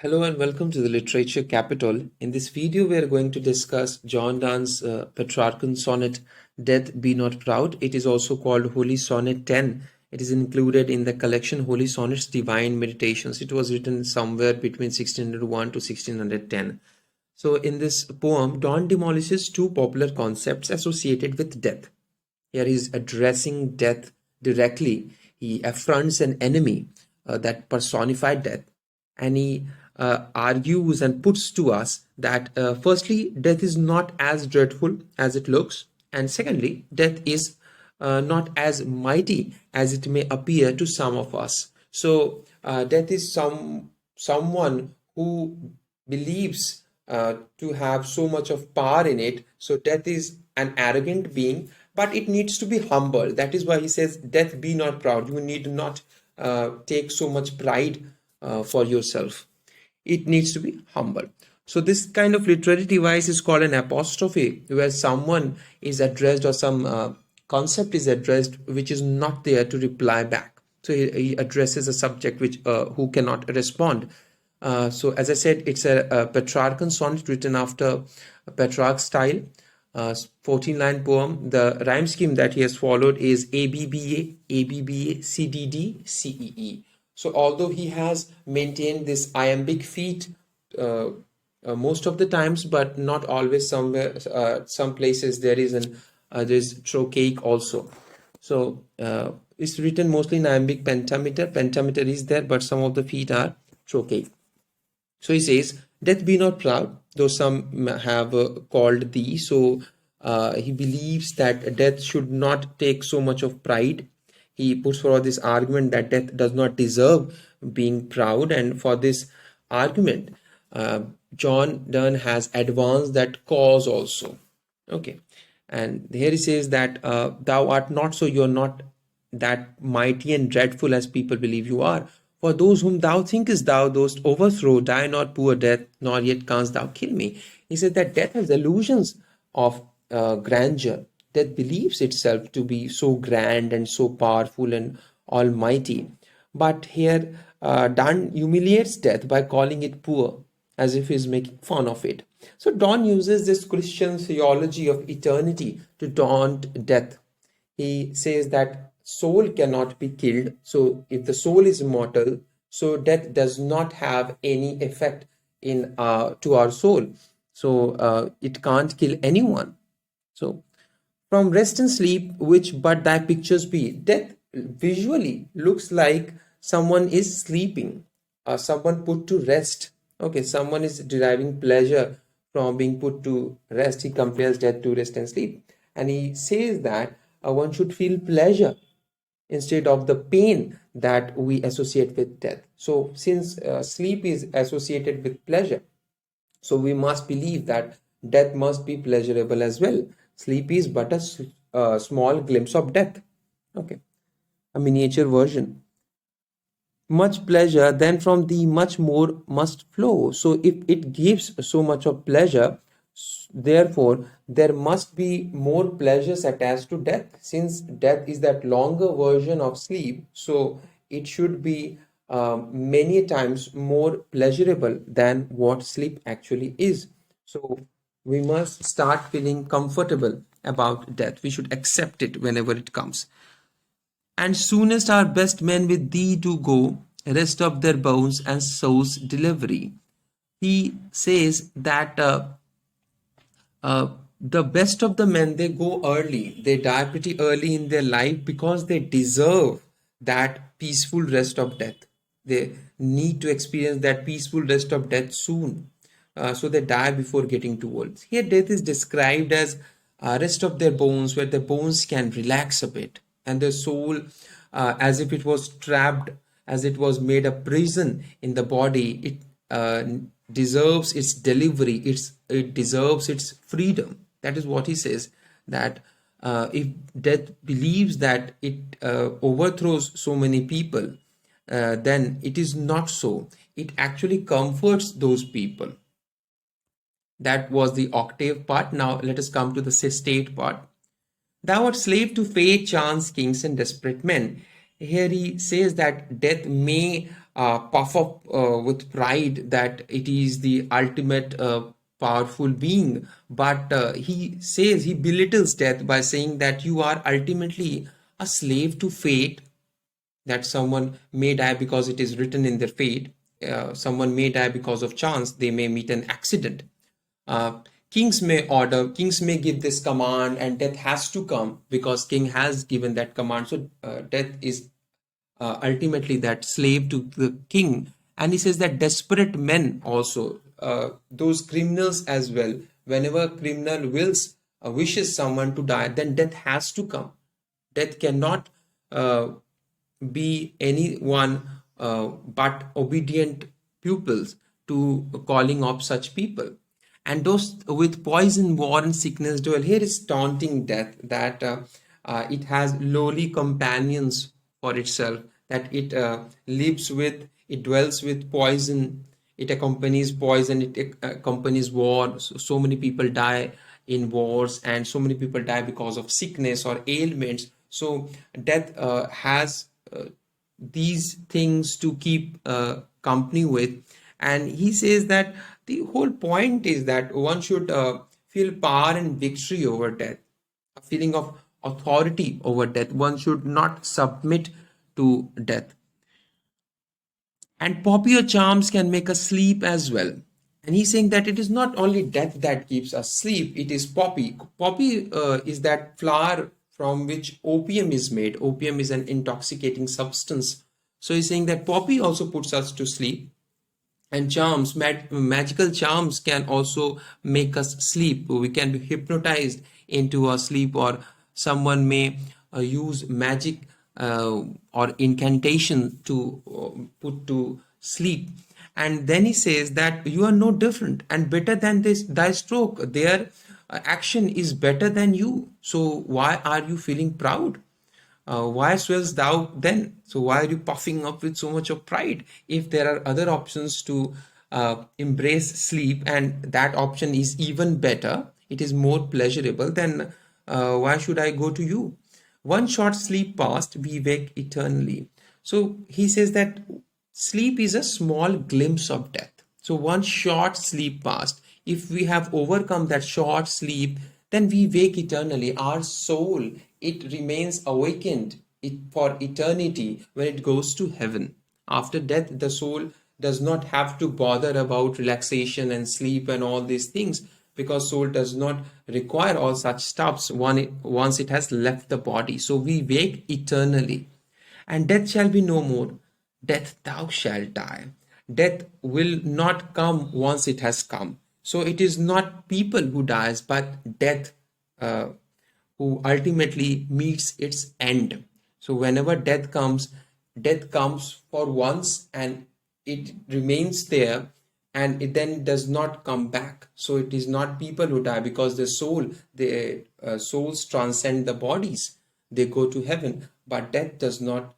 Hello and welcome to the Literature Capital. In this video, we are going to discuss John Donne's Petrarchan sonnet, Death Be Not Proud. It is also called Holy Sonnet 10. It is included in the collection Holy Sonnets Divine Meditations. It was written somewhere between 1601 to 1610. So, in this poem, Donne demolishes two popular concepts associated with death. Here he is addressing death directly. He affronts an enemy that personified death, and he argues and puts to us that firstly, death is not as dreadful as it looks, and secondly, death is not as mighty as it may appear to some of us. So, death is someone who believes to have so much of power in it. So, death is an arrogant being, but it needs to be humble. That is why he says, "Death, be not proud." You need not take so much pride for yourself. It needs to be humble. So this kind of literary device is called an apostrophe, where someone is addressed or some concept is addressed which is not there to reply back. So he addresses a subject which who cannot respond. So as I said, it's a Petrarchan sonnet written after Petrarch style. 14-line poem. The rhyme scheme that he has followed is ABBA, ABBA, CDD, CEE. So although he has maintained this iambic feet most of the times, but not always. Somewhere, some places there is there's trochaic also. So it's written mostly in iambic pentameter. Pentameter is there, but some of the feet are trochaic. So he says, "Death be not proud, though some have called thee." So he believes that death should not take so much of pride. He puts forward this argument that death does not deserve being proud, and for this argument, John Donne has advanced that cause also. Okay, and here he says that thou art not, so you're not that mighty and dreadful as people believe you are. For those whom thou thinkest thou dost overthrow, die not, poor death, nor yet canst thou kill me. He said that death has illusions of grandeur. Death believes itself to be so grand and so powerful and almighty. But here, Donne humiliates death by calling it poor, as if he's making fun of it. So Donne uses this Christian theology of eternity to taunt death. He says that soul cannot be killed. So if the soul is immortal, so death does not have any effect in to our soul. So it can't kill anyone. So from rest and sleep, which but thy pictures be, death visually looks like someone is sleeping, someone put to rest. Okay, someone is deriving pleasure from being put to rest. He compares death to rest and sleep, and he says that one should feel pleasure instead of the pain that we associate with death. So since sleep is associated with pleasure, so we must believe that death must be pleasurable as well. Sleep is but a small glimpse of death. Okay, a miniature version. Much pleasure, then from thee much more must flow. So if it gives so much of pleasure, therefore there must be more pleasures attached to death. Since death is that longer version of sleep, so it should be many times more pleasurable than what sleep actually is. So we must start feeling comfortable about death. We should accept it whenever it comes. And soonest our best men with thee do go, rest of their bones and souls delivery. He says that the best of the men, they go early, they die pretty early in their life because they deserve that peaceful rest of death. They need to experience that peaceful rest of death soon. So they die before getting too old. Here death is described as rest of their bones, where the bones can relax a bit, and the soul, as if it was trapped, as it was made a prison in the body, it deserves its delivery. It deserves its freedom. That is what he says, that if death believes that it overthrows so many people, then it is not so. It actually comforts those people. That was the octave part. Now let us come to the state part. Thou art slave to fate, chance, kings, and desperate men. Here he says that death may puff up with pride that it is the ultimate powerful being, but he says he belittles death by saying that you are ultimately a slave to fate, that someone may die because it is written in their fate. Someone may die because of chance. They may meet an accident. Uh, kings may give this command, and death has to come because king has given that command. So death is ultimately that slave to the king. And he says that desperate men also, those criminals as well, whenever criminal wishes someone to die, then death has to come. Death cannot uh, be anyone but obedient pupils to calling of such people. And those with poison, war, and sickness dwell. Here is taunting death, that it has lowly companions for itself, that it lives with, it dwells with poison, it accompanies poison, it accompanies war. So many people die in wars, and so many people die because of sickness or ailments. So death has these things to keep company with. And he says that the whole point is that one should feel power and victory over death, a feeling of authority over death. One should not submit to death. And popular charms can make us sleep as well. And he's saying that it is not only death that keeps us sleep, it is poppy. Poppy is that flower from which opium is made. Opium is an intoxicating substance. So he's saying that poppy also puts us to sleep. And charms, magical charms can also make us sleep. We can be hypnotized into a sleep, or someone may use magic or incantation to put to sleep. And then he says that you are no different and better than this thy stroke. Their action is better than you. So why are you feeling proud? Why swells thou then? So why are you puffing up with so much of pride? If there are other options to embrace sleep, and that option is even better, it is more pleasurable, then why should I go to you? One short sleep past, we wake eternally. So he says that sleep is a small glimpse of death. So one short sleep past, if we have overcome that short sleep, then we wake eternally. Our soul, it remains awakened for eternity when it goes to heaven. After death, the soul does not have to bother about relaxation and sleep and all these things, because soul does not require all such stuffs once it has left the body. So we wake eternally, and death shall be no more. Death, thou shalt die. Death will not come once it has come. So it is not people who dies, but death uh, who ultimately meets its end. So whenever death comes for once, and it remains there, and it then does not come back. So it is not people who die, because the souls transcend the bodies. They go to heaven, but death does not